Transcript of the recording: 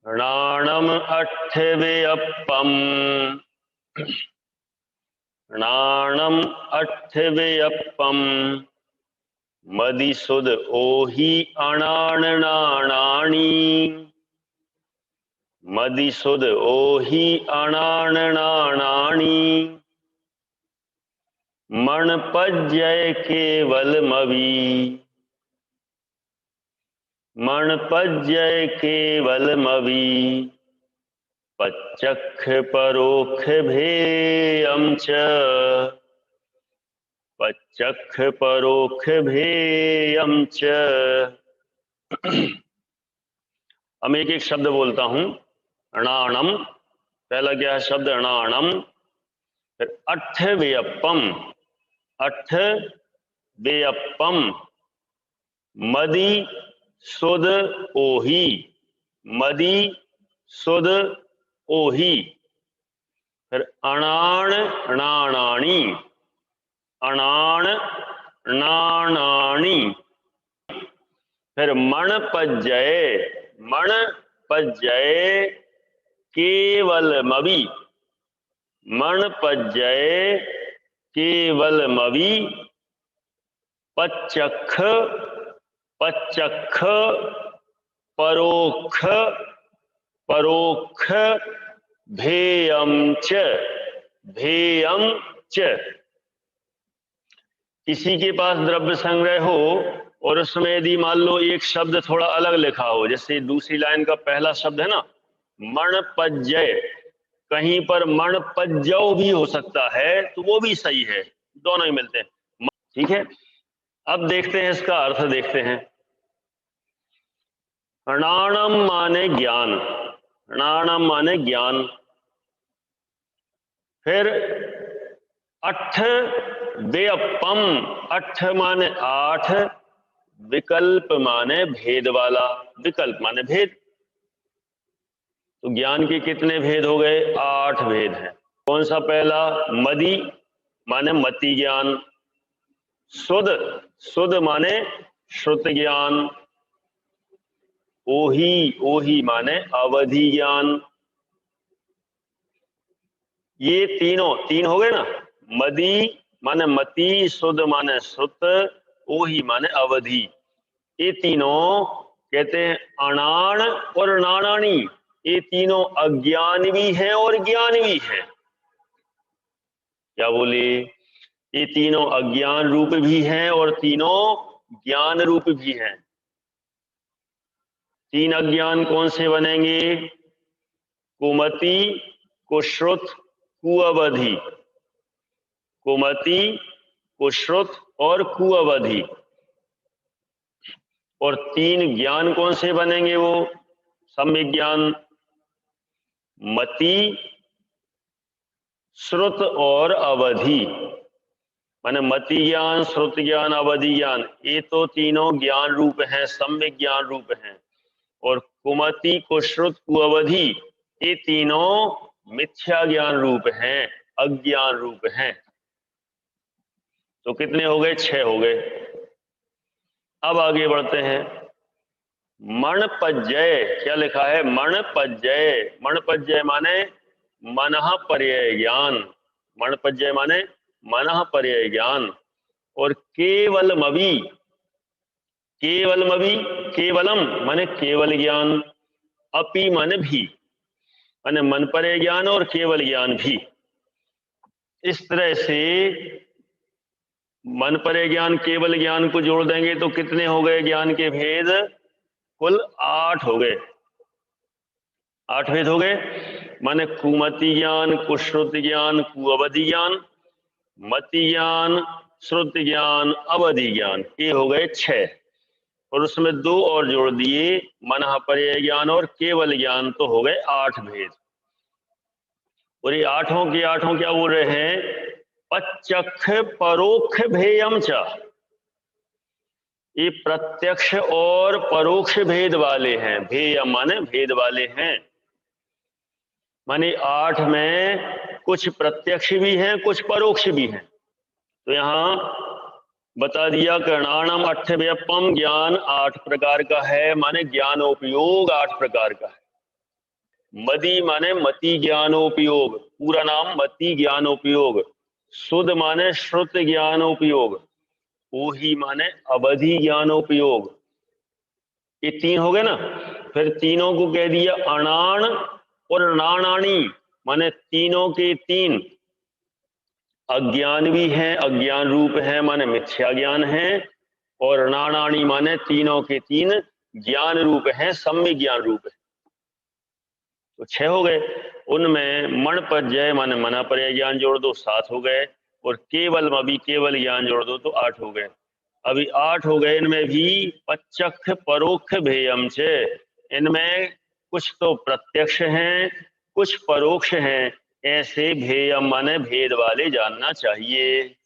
णाणम अट्ठवेयप्पम, णाणम अट्ठवेयप्पम, मदिसुद ओहि अणाण नाणाणी, मदिसुद ओहि अणाण नाणाणी, मणपज्जय केवलमवि, मणपज्जय केवलमवि, पच्चक्ख परोक्ष भेयं च, पच्चक्ख परोक्ष भेयं च। अब एक एक शब्द बोलता हूं। अणाणम, पहला क्या है शब्द अणाणम, फिर अट्ठवेयप्पम, अट्ठवेयप्पम, मदि सुद ओहि, मदि सुद ओहि, फिर अणाण नाणाणी, अणाण नाणाणी, फिर मणपज्जय, मणपज्जय केवलमवि, मणपज्जय केवलमवि, पच्चक्ख, पच्चक्ख परोक्ष, परोक्ष भेयं च, भेयं च। किसी के पास द्रव्य संग्रह हो और उसमें यदि मान लो एक शब्द थोड़ा अलग लिखा हो, जैसे दूसरी लाइन का पहला शब्द है ना मणपज्जय, कहीं पर मणपज्जौ भी हो सकता है तो वो भी सही है, दोनों ही मिलते हैं। ठीक है, अब देखते हैं इसका अर्थ देखते हैं। अणाणम माने ज्ञान, अणाणम माने ज्ञान, फिर अट्ठवेयप्पम, अट्ठ माने आठ, विकल्प माने भेद वाला, विकल्प माने भेद। तो ज्ञान के कितने भेद हो गए? 8 भेद हैं। कौन सा पहला? मदि माने मति ज्ञान, सुद, सुद माने श्रुत ज्ञान, ओहि, ओहि माने अवधि ज्ञान। ये तीनों, तीन हो गए ना, मदि माने मति, सुद माने श्रुत, ओहि माने अवधि। ये तीनों कहते हैं अणाण और नाणाणी, ये तीनों अज्ञान भी हैं और ज्ञान भी हैं। क्या बोले? ये तीनों अज्ञान रूप भी हैं और तीनों ज्ञान रूप भी हैं। तीन अज्ञान कौन से बनेंगे? कुमति, कुश्रुत, कुअवधि, कुमति, कुश्रुत और कुअवधि। और तीन ज्ञान कौन से बनेंगे? वो सम्यक ज्ञान, मति, श्रुत और अवधि। माने मति ज्ञान, श्रुत ज्ञान, अवधि ज्ञान, ये तो तीनों ज्ञान रूप हैं, सम्यक ज्ञान रूप हैं। और कुमति, कुश्रुत, कुअवधि, ये तीनों मिथ्या ज्ञान रूप हैं, अज्ञान रूप हैं। तो कितने हो गए? 6 हो गए। अब आगे बढ़ते हैं। मणपज्जय, क्या लिखा है? मणपज्जय, मणपज्जय माने मनः पर्यय ज्ञान, मणपज्जय माने मनः पर्यय ज्ञान। और केवलमवि, केवलमवि, केवलम माने केवल ज्ञान, अपि माने भी, माने मन पर्यय ज्ञान और केवल ज्ञान भी। इस तरह से मन पर्यय ज्ञान, केवल ज्ञान को जोड़ देंगे तो कितने हो गए ज्ञान के भेद? कुल 8 हो गए। 8 भेद हो गए। माने कुमति ज्ञान, कुश्रुत ज्ञान, कुअवधि ज्ञान, मति ज्ञान, श्रुत ज्ञान, अवधि ज्ञान, ये हो गए 6। और उसमें 2 और जोड़ दिए, मनः पर्यय ज्ञान और केवल ज्ञान, तो हो गए 8 भेद। और ये आठों के आठों क्या बोल रहे हैं? पच्चक्ख परोक्ष भेयम च, ये प्रत्यक्ष और परोक्ष भेद वाले हैं। भेयम माने भेद वाले हैं, माने 8 में कुछ प्रत्यक्ष भी हैं, कुछ परोक्ष भी हैं। तो यहां बता दिया कर्णाणम अट्ठवेयप्पम, ज्ञान 8 प्रकार का है, माने ज्ञानोपयोग 8 प्रकार का है। मदी माने मति ज्ञानोपयोग, पूरा नाम मति ज्ञानोपयोग। सुध माने श्रुत ज्ञानोपयोग। ओही माने अवधि ज्ञानोपयोग। ये तीन हो गए ना। फिर तीनों को कह दिया अणान और नाणानी, माने तीनों के तीन। अज्ञान भी है, अज्ञान रूप है माने मिथ्या ज्ञान है, और नाणानी माने तीनों के तीन ज्ञान रूप है, सम्यक ज्ञान रूप है। तो 6 हो गए। उनमें मण पर जय माने मना पर ज्ञान जोड़ दो, 7 हो गए। और केवल अभी केवल ज्ञान जोड़ दो तो 8 हो गए। अभी 8 हो गए। इनमें भी पच्चख परोक्ष भेयम छे, इनमें कुछ तो प्रत्यक्ष हैं, कुछ परोक्ष हैं। ऐसे भेयम माने भेद वाले जानना चाहिए।